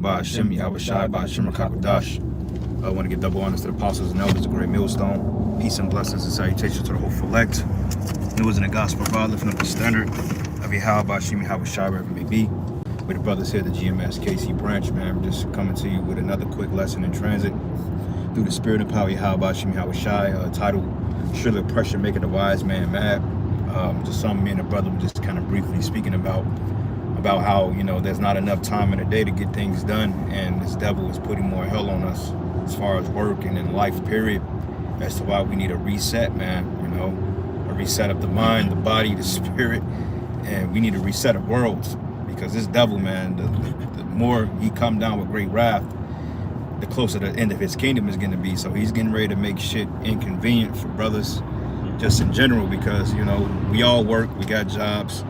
by Hashem Yahushai, by Hashem Kakadash. I want to give double honors to the apostles and elders, the great millstone. Peace and blessings and salutations to the whole select. It was in the gospel of God, lifting up the standard of Yahweh by Hashem Yahushai, wherever it may be. With the brothers here, the GMS KC branch, man. We're just coming to you with another quick lesson in transit through the spirit and power of Yahweh by Hashem Yahushai, titled Surely Oppression Making the Wise Man Mad. Just something me and the brother were just kind of briefly speaking about how, you know, there's not enough time in the day to get things done, and this devil is putting more hell on us as far as work and in life, period, as to why we need a reset, man. You know, a reset of the mind, the body, the spirit, and we need to reset of worlds, because this devil, man, the more he come down with great wrath, the closer the end of his kingdom is going to be. So he's getting ready to make shit inconvenient for brothers just in general, because, you know, we all work, we got jobs,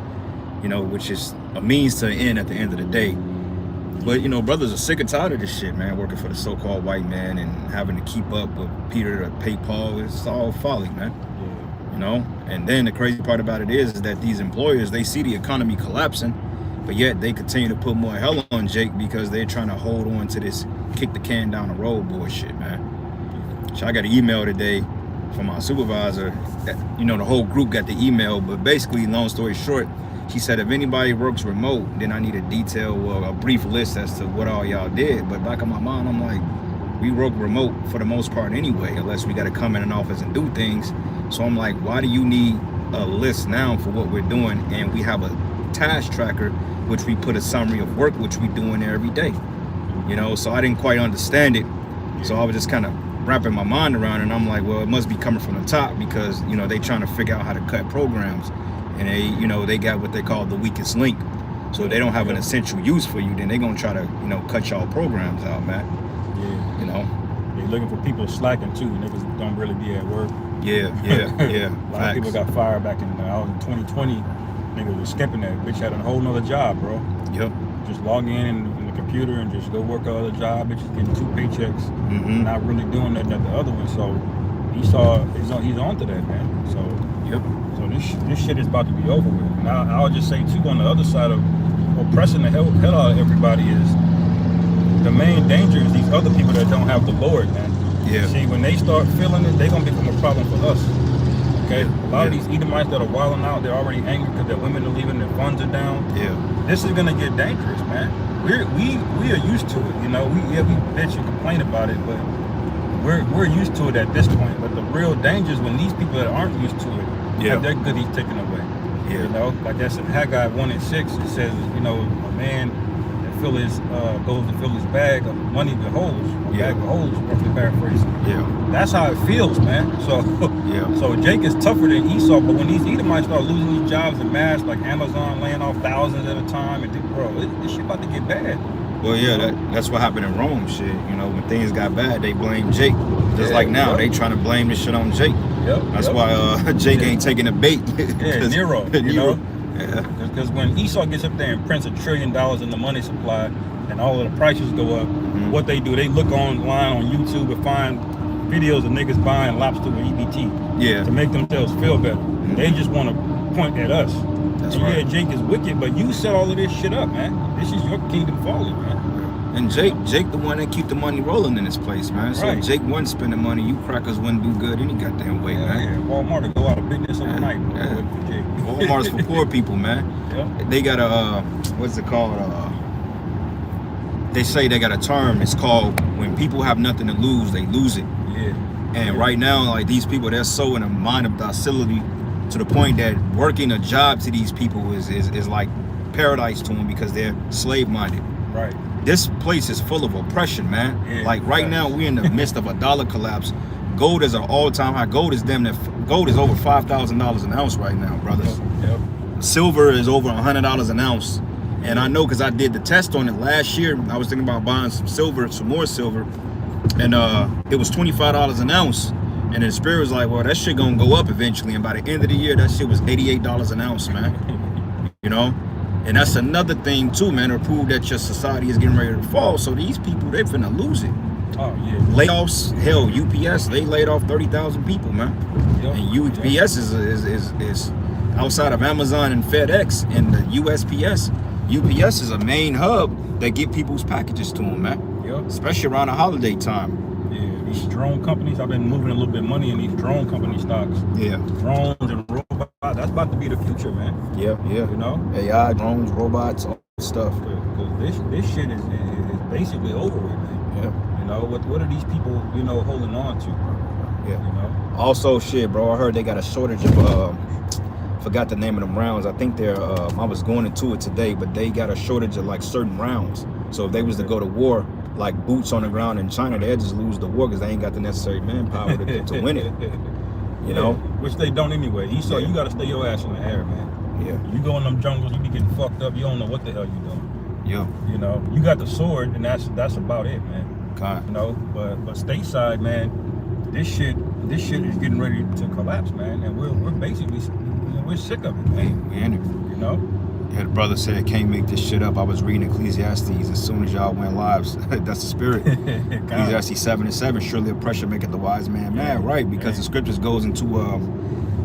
you know, which is a means to an end at the end of the day. But, you know, brothers are sick and tired of this shit, man, working for the so-called white man and having to keep up with Peter to pay Paul. It's all folly, man. You know, and then the crazy part about it is that these employers, they see the economy collapsing, but yet they continue to put more hell on Jake because they're trying to hold on to this kick the can down the road bullshit, man. So I got an email today from my supervisor. You know, the whole group got the email, but basically, long story short, she said if anybody works remote, then I need a detail or a brief list as to what all y'all did. But back in my mind, I'm like, we work remote for the most part anyway, unless we got to come in an office and do things. So I'm like, why do you need a list now for what we're doing? And we have a task tracker, which we put a summary of work, which we do in there every day. You know, so I didn't quite understand it. So I was just kind of wrapping my mind around it, and I'm like, well, it must be coming from the top, because, you know, they trying to figure out how to cut programs, and they, you know, they got what they call the weakest link. So if they don't have an essential use for you, then they're gonna try to, you know, cut y'all programs out, man. Yeah. You know, they're looking for people slacking too. Niggas don't really be at work. Yeah. A lot of people got fired back in 2020. Niggas was skipping that. Bitch had a whole nother job, bro. Yep. Just log in the computer and just go work a other job. Bitches getting 2 paychecks, not really doing that the other one. So he's on to that, man. So so this shit is about to be over with. And I'll just say too, on the other side of oppressing the hell out of everybody is the main danger is these other people that don't have the Lord, man. Yeah. See, when they start feeling it, they're gonna become a problem for us. Okay, a lot of these Edomites that are wilding out, they're already angry because their women are leaving, their funds are down. Yeah. This is gonna get dangerous, man. We are used to it, you know. We bitch and complain about it, but we're used to it at this point. But the real danger is when these people that aren't used to it have their goodies taken away. Yeah. You know, like that's in Haggai 1:6. It says, you know, a man that goes to fill his bag of money with holes, bag of holes, roughly paraphrasing. Yeah. That's how it feels, man. So so Jake is tougher than Esau, but when these Edomites start losing these jobs in mass, like Amazon laying off thousands at a time, and bro, this shit about to get bad. Well, yeah, that's what happened in Rome, shit. You know, when things got bad, they blame Jake. Just like now, they trying to blame this shit on Jake. That's why Jake ain't taking a bait. Nero, you know? Yeah. Because when Esau gets up there and prints $1 trillion in the money supply, and all of the prices go up, what they do, they look online on YouTube and find videos of niggas buying lobster with EBT to make themselves feel better. They just want to point at us. That's right. Yeah, Jake is wicked, but you set all of this shit up, man. This is your kingdom falling, man. And Jake the one that keep the money rolling in this place, man. So if Jake wasn't spending money, you crackers wouldn't do good any goddamn way, man. Yeah, Walmart will go out of business overnight. Walmart's for poor people, man. They got a what's it called? They say they got a term. It's called when people have nothing to lose, they lose it. Yeah. And right now, like these people, they're so in a mind of docility to the point that working a job to these people is like paradise to them, because they're slave minded. Right. This place is full of oppression, man. Yeah, like right now, we're in the midst of a dollar collapse. Gold is an all-time high. Gold is over $5,000 an ounce right now, brothers. Silver is over $100 an ounce. And I know because I did the test on it last year. I was thinking about buying some more silver, and it was $25 an ounce. And the spirit was like, well, that shit gonna go up eventually. And by the end of the year, that shit was $88 an ounce, man. You know? And that's another thing too, man, to prove that your society is getting ready to fall. So these people, they finna lose it. Oh yeah. Layoffs, hell, UPS, they laid off 30,000 people, man. And UPS is outside of Amazon and FedEx, and the USPS UPS is a main hub that get people's packages to them, man. Yep. Especially around the holiday time. Yeah, these drone companies, I've been moving a little bit of money in these drone company stocks. Yeah. Drones and robots, that's about to be the future, man. Yeah. You know? AI, drones, robots, all that stuff. Because this shit is basically over with, man. Yeah. You know, what are these people, you know, holding on to? Yeah. You know? Also, shit, bro, I heard they got a shortage of, forgot the name of them rounds. I think they're, I was going into it today, but they got a shortage of like certain rounds. So if they was to go to war, like boots on the ground in China, they'd just lose the war because they ain't got the necessary manpower to win it. You know? Which they don't anyway. You got to stay your ass in the air, man. Yeah. You go in them jungles, you be getting fucked up. You don't know what the hell you doing. Yeah. You know, you got the sword, and that's about it, man. God. You know, but stateside, man, this shit is getting ready to collapse, man, and we're basically, you know, we're sick of it, man. Hey, we in it. You know. Yeah, the brother said, can't make this shit up. I was reading Ecclesiastes as soon as y'all went live. That's the spirit. Ecclesiastes 7:7, surely oppression maketh the wise man mad, right? Because the scriptures goes into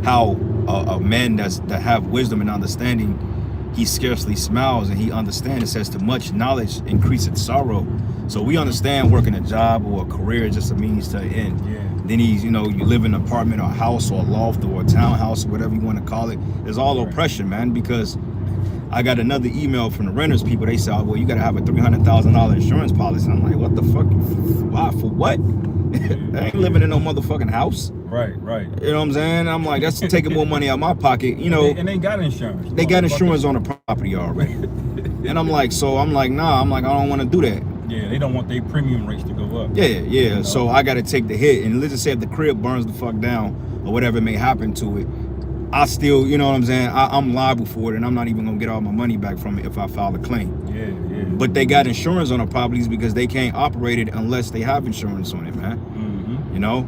how a man that have wisdom and understanding, he scarcely smiles and he understands. It says, to much knowledge increaseth sorrow. So we understand working a job or a career is just a means to an end. Yeah. Then you live in an apartment or a house or a loft or a townhouse or whatever you want to call it. It's all oppression, man, because I got another email from the renters people. They said, well, you got to have a $300,000 insurance policy. And I'm like, what the fuck? Why? For what? I ain't living in no motherfucking house. Right. You know what I'm saying? I'm like, that's taking more money out of my pocket. You know, and they got insurance. They got insurance on the property already. And I'm like, nah. I'm like, I don't want to do that. Yeah, they don't want their premium rates to go up. Yeah. You know? So I got to take the hit. And let's just say if the crib burns the fuck down or whatever may happen to it, I still, you know what I'm saying? I'm liable for it, and I'm not even gonna get all my money back from it if I file a claim. Yeah. But they got insurance on the properties because they can't operate it unless they have insurance on it, man. Mm-hmm. You know?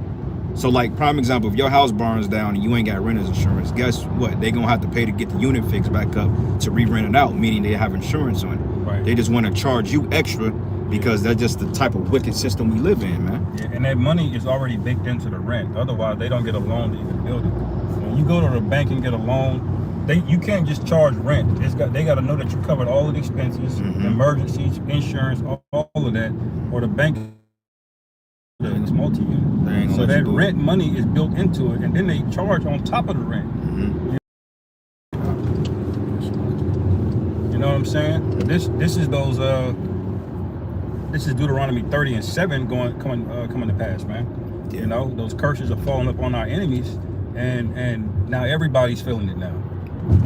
So like prime example, if your house burns down and you ain't got renter's insurance, guess what? They gonna have to pay to get the unit fixed back up to re-rent it out, meaning they have insurance on it. Right. They just want to charge you extra because that's just the type of wicked system we live in, man. Yeah, and that money is already baked into the rent. Otherwise, they don't get a loan to even build it. When you go to the bank and get a loan, you can't just charge rent. They got to know that you covered all of the expenses, emergencies, insurance, all of that, or the bank is multi-unit. So that rent money is built into it, and then they charge on top of the rent. You know what I'm saying? This is those this is Deuteronomy 30:7 coming to pass, man. Yeah. You know, those curses are falling up on our enemies, and now everybody's feeling it now.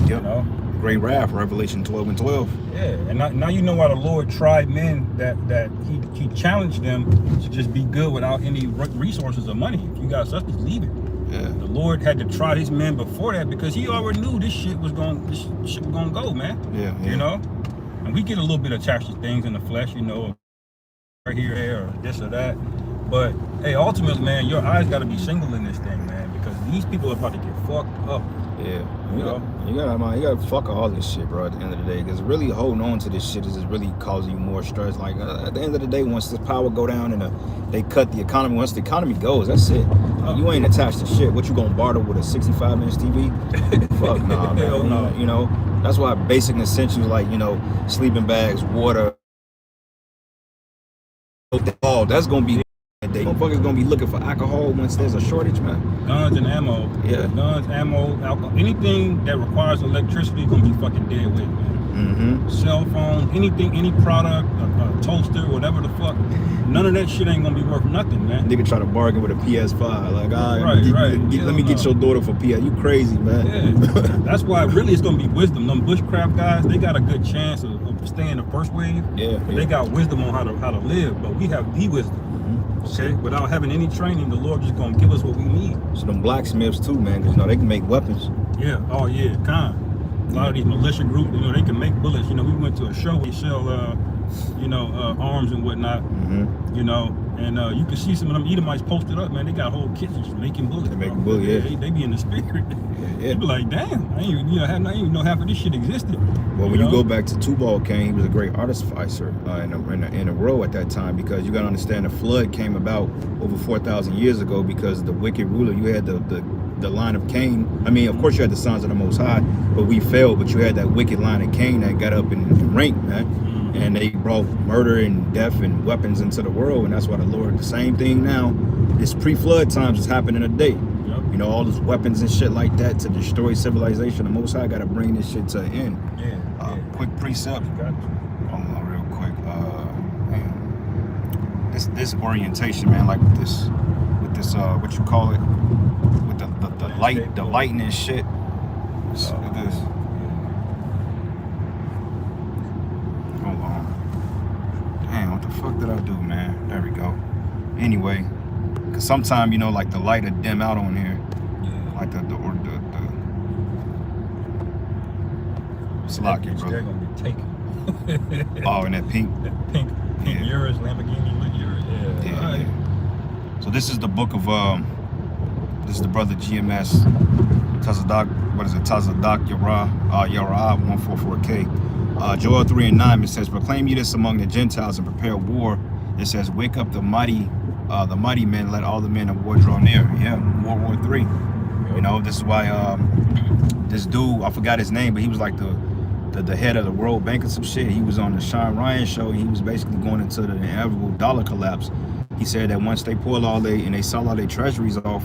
Yep. You know? Great wrath, Revelation 12:12. Yeah, and now you know why the Lord tried men that he challenged them to just be good without any resources or money. If you got substance, leave it. Yeah. The Lord had to try his men before that because he already knew this shit was gonna go, man. Yeah. You know? And we get a little bit attached to things in the flesh, you know, right here, there, or this or that. But hey, ultimately, man, your eyes gotta be single in this thing, man, because these people are about to get fucked up. Yeah, you gotta fuck all this shit, bro. At the end of the day, because really holding on to this shit is just really causing you more stress. Like at the end of the day, once this power go down and they cut the economy, once the economy goes, that's it. You ain't attached to shit. What you gonna barter with a 65-inch TV? Fuck nah, man. Hell no. You know, that's why basic essentials like sleeping bags, water, all that's gonna be. They motherfuckers gonna be looking for alcohol once there's a shortage, man. Guns and ammo. Yeah. Guns, ammo, alcohol. Anything that requires electricity gonna be fucking dead with, man. Cell phone, anything, any product, a toaster, whatever the fuck. None of that shit ain't gonna be worth nothing, man. Nigga try to bargain with a PS5. Like, right. Let me get your daughter for PS. You crazy, man. Yeah. That's why really it's gonna be wisdom. Them bushcraft guys, they got a good chance of staying the first wave. Yeah. But they got wisdom on how to live. But we have the wisdom. Okay, without having any training, the Lord just gonna give us what we need. So them blacksmiths too, man, because they can make weapons. Yeah. Oh yeah, kind. A lot of these militia groups, they can make bullets. We went to a show where you sell, arms and whatnot. And you can see some of them Edomites posted up, man. They got whole kitchens making bullets. They making bullets, yeah. They be in the spirit. Yeah. They be like, damn, I ain't even know half of this shit existed. Well, when you go back to Tubal Cain, he was a great artificer in the world at that time, because you got to understand the flood came about over 4,000 years ago because the wicked ruler, you had the the line of Cain. I mean, of course you had the sons of the Most High, but we fell. But you had that wicked line of Cain that got up and ranked, man. And they brought murder and death and weapons into the world, and that's why the Lord, the same thing now, it's pre-flood times is happening today. You know, all those weapons and shit like that to destroy civilization. The Most High got to bring this shit to an end. Quick precept. Hold on, real quick. Man, this orientation, man, like with this, what you call it, with the lighting and shit. This. Hold on. Damn, what the fuck did I do, man? There we go. Anyway, cause sometimes, you know, like the light will dim out on here. Like the Slock it, brother. They're gonna be taken. Oh, and that pink Urus, Lamborghini Urus. Yeah. So this is the book of this is the brother GMS Tazadak. What is it? Tazadak Yara 144K. Joel 3:9. It says, "Proclaim ye this among the Gentiles and prepare war." It says, "Wake up the mighty men, let all the men of war draw near." Yeah, World War III. You know, this is why this dude, I forgot his name, but he was like the head of the World Bank or some shit. He was on the Sean Ryan show. He was basically going into the inevitable dollar collapse. He said that once they pull they sell all their treasuries off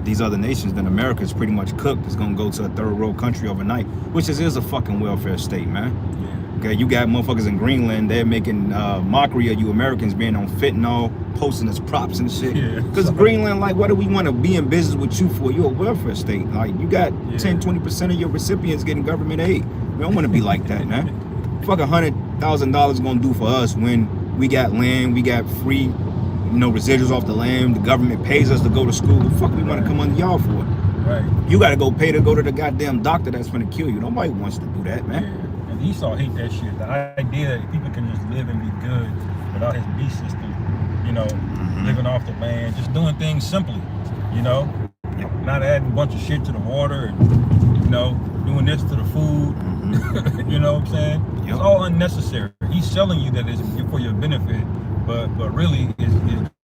these other nations, then America is pretty much cooked. It's gonna go to a third world country overnight, which is a fucking welfare state, man. Okay, you got motherfuckers in Greenland, they're making mockery of you Americans being on fitnall, posting as props and shit. Because Greenland, like, what do we want to be in business with you for? You're a welfare state. Like, you got 10-20% of your recipients getting government aid. We don't want to be like that, man. Fuck $100,000 gonna do for us when we got land, we got free, you know, residuals off the land, the government pays us to go to school. What the fuck we want to come under y'all for? Right. You got to go pay to go to the goddamn doctor that's gonna kill you. Nobody wants to do that, man. And Esau hate that shit. The idea that people can just live and be good without his beast system, you know, living off the land, just doing things simply, you know, not adding a bunch of shit to the water and, you know, doing this to the food. You know what I'm saying? It's all unnecessary. He's selling you that it's for your benefit, but really it's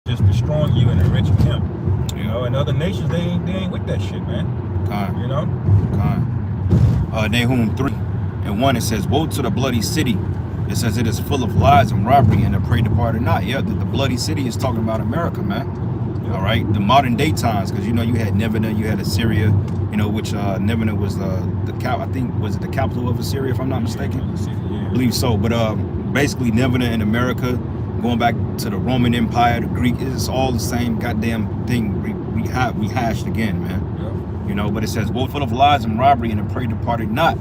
just destroying you and enriching him. You know, and other nations, they ain't with that shit, man. You know? Nahum 3:1, it says, "Woe to the bloody city. It says it is full of lies and robbery, and the prey departed not." Yeah, the bloody city is talking about America, man. All right, the modern day times, because you know you had Nineveh, you had Assyria, you know, which Nineveh was I think was it the capital of Assyria, if I'm not mistaken. I believe so. But basically Nineveh in America, going back to the Roman Empire, the Greek, it's all the same goddamn thing. We hashed again, man. You know, but it says, "Woe full of lies and robbery, and the prey departed not."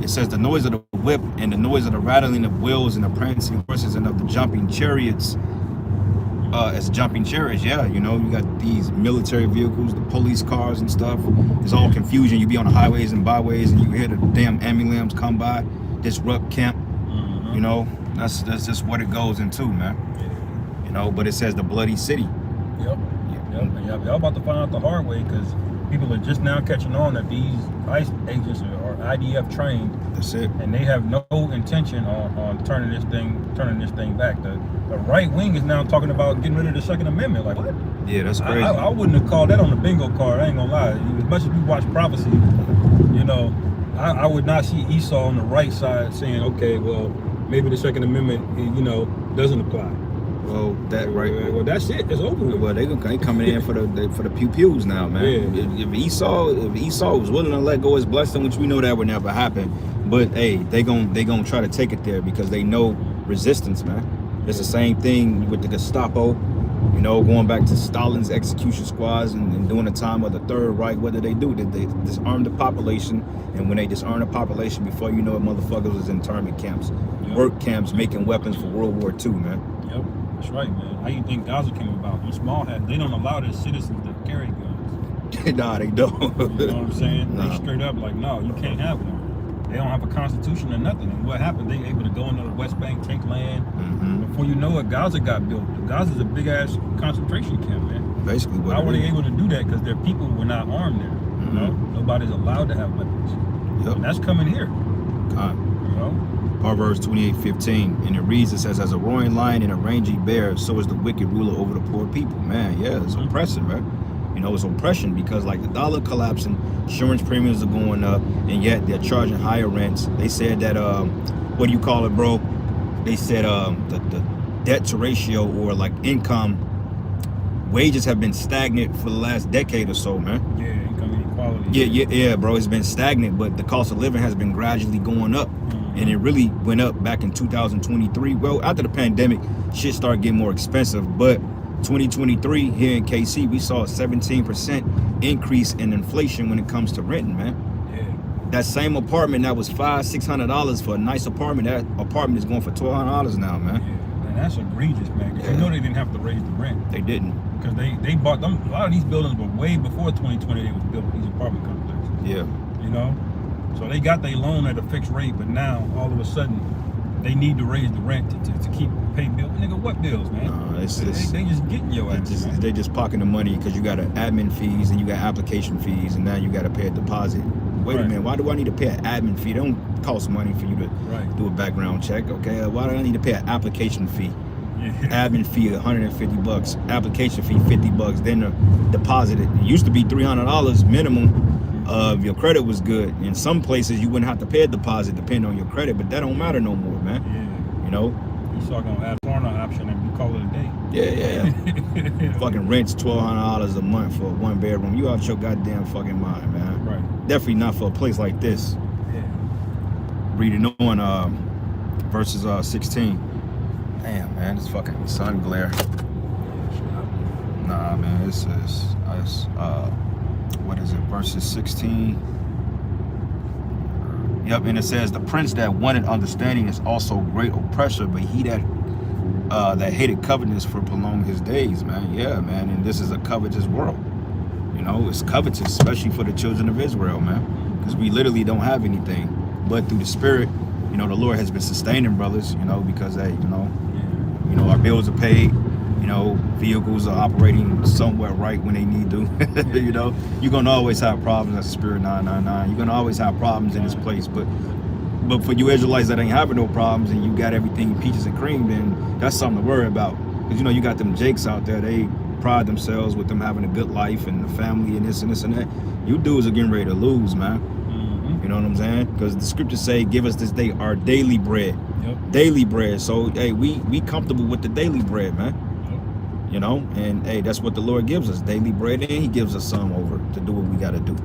It says, "The noise of the whip and the noise of the rattling of wheels and the prancing horses and of the jumping chariots." As jumping chariots, yeah, you know, you got these military vehicles, the police cars and stuff. It's all confusion. You be on the highways and byways, and you hear the damn ambulance come by, disrupt camp. You know, that's just what it goes into, man. You know, but it says the bloody city. Y'all about to find out the hard way, because people are just now catching on that these ICE agents are IDF trained. That's it. And they have no intention on turning this thing back. The right wing is now talking about getting rid of the Second Amendment. Like, what? Yeah, that's crazy. I wouldn't have called that on the bingo card. I ain't gonna lie. As much as we watch Prophecy, you know, I would not see Esau on the right side saying, okay, well, maybe the Second Amendment, you know, doesn't apply. Well, well, that's it. It's over with. Well, they coming in for the pews now, man. If Esau was willing to let go his blessing, which we know that would never happen, but hey, they gonna try to take it there because they know resistance, man. It's the same thing with the Gestapo, you know, going back to Stalin's execution squads and during the time of the Third Reich. What did they do? They disarmed the population, and when they disarmed the population, before you know it, motherfuckers was in internment camps, work camps, making weapons for World War II, man. That's right, man. How you think Gaza came about? Them small hats, they don't allow their citizens to carry guns. Nah, they don't. You know what I'm saying? They straight up like, no, you can't have one. They don't have a constitution or nothing. And what happened? They able to go into the West Bank, take land. Before you know it, Gaza got built. Gaza's a big ass concentration camp, man. Basically, what how were they able to do that? Because their people were not armed there. You know, nobody's allowed to have weapons. And that's coming here. You know. Proverbs 28:15, and it reads, it says, "As a roaring lion and a rangy bear, so is the wicked ruler over the poor people." Man, yeah, it's oppressive, man. You know, it's oppression because like the dollar collapsing, insurance premiums are going up, and yet they're charging higher rents. They said that what do you call it, bro? They said the debt to ratio or like income wages have been stagnant for the last decade or so, man. Yeah, income inequality. Yeah, bro. It's been stagnant, but the cost of living has been gradually going up. And it really went up back in 2023. Well, after the pandemic, shit started getting more expensive. But 2023 here in KC, we saw a 17% increase in inflation when it comes to renting, man. Yeah. That same apartment that was $500-600 for a nice apartment, that apartment is going for $1,200 now, man. Yeah, and that's egregious, man. Because you know they didn't have to raise the rent. They didn't. Because they bought them. A lot of these buildings were way before 2020. They was built, these apartment complexes. Yeah. You know. So they got their loan at a fixed rate, but now all of a sudden they need to raise the rent to keep pay bills. Nigga, what bills, man? They just getting your ass. They just pocketing the money because you got admin fees and you got application fees, and now you got to pay a deposit. Wait a minute, why do I need to pay an admin fee? It don't cost money for you to do a background check. Okay, why do I need to pay an application fee? Yeah. Admin fee $150, application fee $50, then the deposit. It used to be $300 minimum. If your credit was good. In some places you wouldn't have to pay a deposit depending on your credit, but that don't matter no more, man. Yeah. You know? You start gonna add corner option and we call it a day. Yeah. Fucking rent's $1,200 a month for a 1 bedroom. You out your goddamn fucking mind, man. Right. Definitely not for a place like this. Yeah. Reading on verses 16. Damn, man, it's fucking sun glare. Nah, man, it's what is it, verses 16? Yep, and it says, the prince that wanted understanding is also great oppressor, but he that hated covetousness for prolong his days, man. Yeah, man, and this is a covetous world. You know, it's covetous, especially for the children of Israel, man, because we literally don't have anything. But through the Spirit, you know, the Lord has been sustaining brothers, you know, because they, you know, our bills are paid. You know, vehicles are operating somewhat right when they need to. You know, you're gonna always have problems. That's Spirit 999. You're gonna always have problems in this place. But for you Israelites that ain't having no problems and you got everything peaches and cream, then that's something to worry about. Because you know you got them Jakes out there. They pride themselves with them having a good life and the family and this and this and that. You dudes are getting ready to lose, man. You know what I'm saying? Because the scriptures say, "Give us this day our daily bread." Yep. Daily bread. So hey, we comfortable with the daily bread, man. You know, and hey, that's what the Lord gives us, daily bread, and he gives us some over to do what we got to do.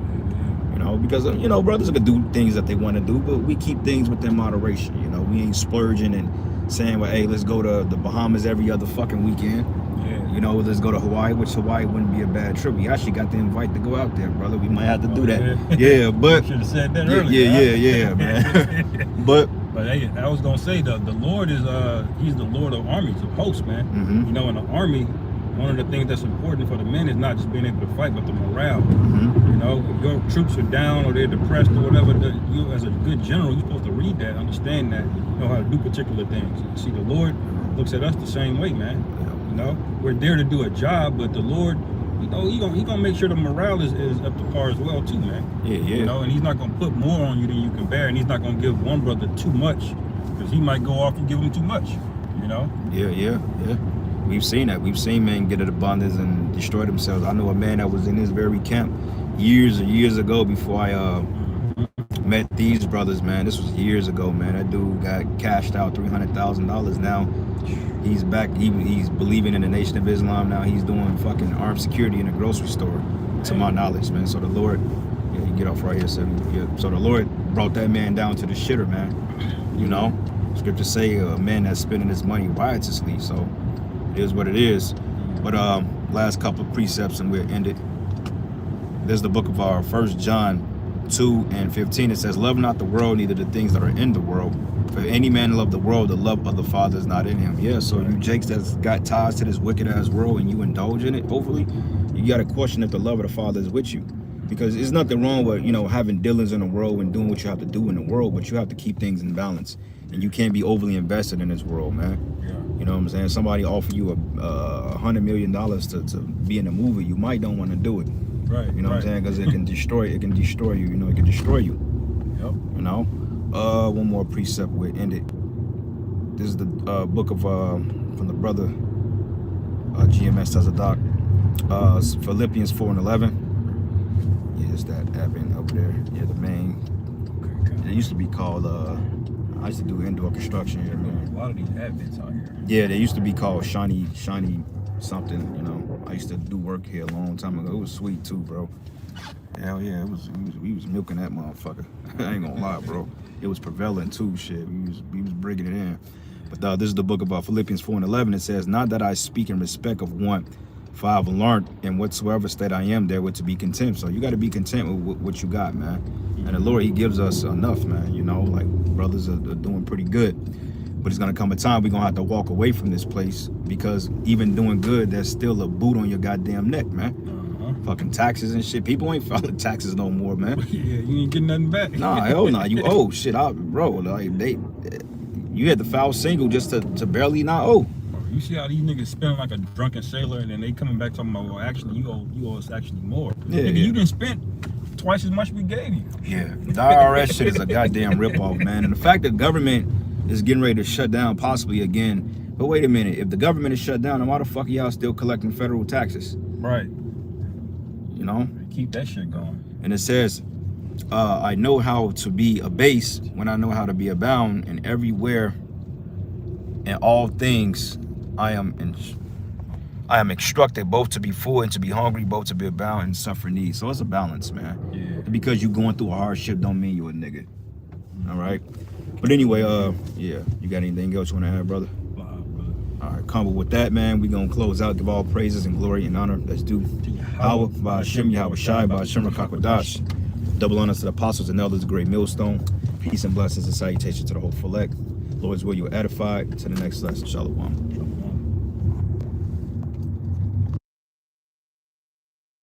You know, because you know, brothers are gonna do things that they want to do, but we keep things within moderation. You know, we ain't splurging and saying, well, hey, let's go to the Bahamas every other fucking weekend. Yeah. You know, let's go to Hawaii, which Hawaii wouldn't be a bad trip. We actually got the invite to go out there, brother. We might have to do that. Yeah, but should have said that earlier. Yeah, man. But hey, I was gonna say the Lord is he's the Lord of armies, of hosts, man. You know, in the army, one of the things that's important for the men is not just being able to fight, but the morale. You know, if your troops are down or they're depressed or whatever, you as a good general, you're supposed to read that, understand that, know how to do particular things. See, the Lord looks at us the same way, man. You know, we're there to do a job, but the Lord, you know, he gonna make sure the morale is up to par as well too, man. Yeah. You know, and he's not gonna put more on you than you can bear, and he's not gonna give one brother too much, because he might go off and give him too much. You know. Yeah. We've seen that. We've seen men get at abundance and destroy themselves. I know a man that was in this very camp years and years ago before I met these brothers, man. This was years ago, man. That dude got cashed out $300,000. Now he's back. He's believing in the Nation of Islam now. He's doing fucking armed security in a grocery store, to my knowledge, man. So the Lord, you get off right here, so the Lord brought that man down to the shitter, man. You know, scriptures say a man that's spending his money riotously. So it is what it is. But last couple of precepts and we'll end it. There's the book of our 1 John 2:15. It says, love not the world, neither the things that are in the world. For if any man love the world, the love of the Father is not in him. Yeah, so you Jakes that's got ties to this wicked ass world and you indulge in it, hopefully, you got to question if the love of the Father is with you. Because there's nothing wrong with, you know, having dealings in the world and doing what you have to do in the world, but you have to keep things in balance. And you can't be overly invested in this world, man. You know what I'm saying? Somebody offer you $100 million to be in a movie, you might don't want to do it. Right. You know what I'm saying? Because it can destroy you. You know, it can destroy you. Yep. You know. One more precept we'll end it. This is the book of from the brother GMS Tazadok. Philippians 4 and 11. Yeah, it's that Advent over there. Yeah, the main. Okay. It used to be called, I used to do indoor construction here, man. A lot of these Advents out here. Yeah, they used to be called shiny something, you know. I used to do work here a long time ago. It was sweet too, bro. Hell yeah, we was milking that motherfucker. I ain't gonna lie, bro. It was prevalent too, shit. We was bringing it in. But this is the book about Philippians 4 and 11. It says, not that I speak in respect of want, for I've learned in whatsoever state I am therewith to be content. So you got to be content with what you got, man. And the Lord, he gives us enough, man. You know, like brothers are doing pretty good. But it's going to come a time we're going to have to walk away from this place, because even doing good, there's still a boot on your goddamn neck, man. Fucking taxes and shit. People ain't filing taxes no more, man. Yeah, you ain't getting nothing back. Nah, hell nah. You owe shit out, bro. Like you had to file single just to barely not owe. You see how these niggas spend like a drunken sailor, and then they coming back talking about, well, actually, you owe us actually more. Yeah, Nigga, yeah. you didn't spend twice as much we gave you. Yeah, the IRS shit is a goddamn ripoff, man. And the fact that government is getting ready to shut down possibly again. But wait a minute, if the government is shut down, then why the fuck are y'all still collecting federal taxes? Right. You know? Keep that shit going. And it says, I know how to be abased when I know how to be abound, and everywhere in all things I am instructed both to be full and to be hungry, both to be abound and suffer need. So it's a balance, man. Yeah. Because you going through a hardship don't mean you a nigga. All right. But anyway, yeah. You got anything else you want to add, brother? All right, combo with that, man. We gonna close out. Give all praises and glory and honor. Let's do Yahweh, by Hashem, Yahweh Shai, by Hashem, Rakakwadash. Double honors to the apostles and elders, the great millstone. Peace and blessings and salutations to the whole select. Lord's will you are edified. To the next lesson. Shalom.